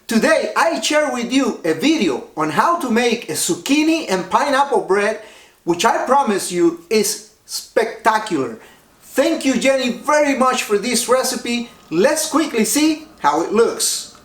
Today I share with you a video on how to make a zucchini and pineapple bread, which I promise you is spectacular. Thank you, Jenny, very much for this recipe. Let's quickly see how it looks.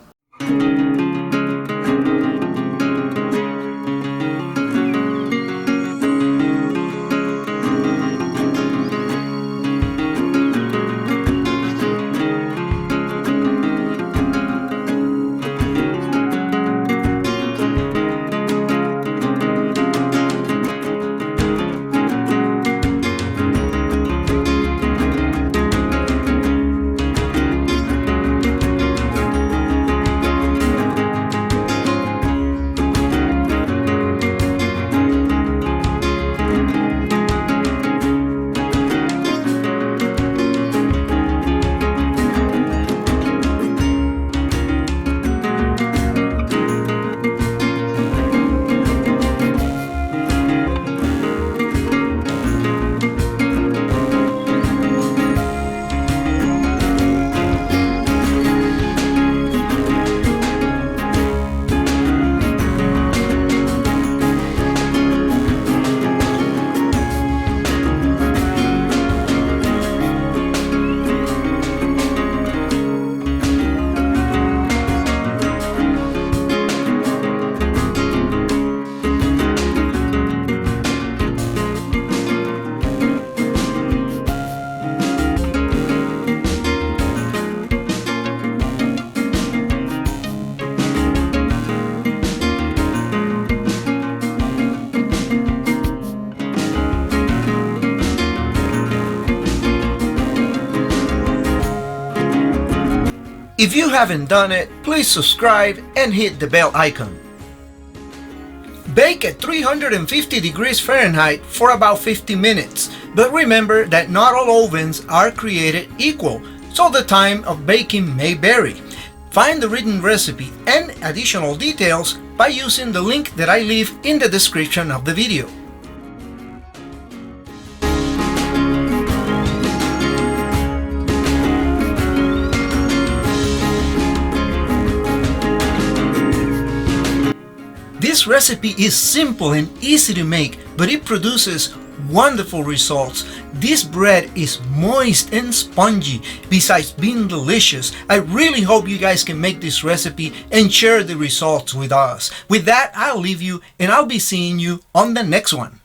If you haven't done it, please subscribe and hit the bell icon. Bake at 350 degrees Fahrenheit for about 50 minutes, but remember that not all ovens are created equal, so the time of baking may vary. Find the written recipe and additional details by using the link that I leave in the description of the video. This recipe is simple and easy to make, but it produces wonderful results. This bread is moist and spongy. Besides being delicious, I really hope you guys can make this recipe and share the results with us. With that, I'll leave you and I'll be seeing you on the next one.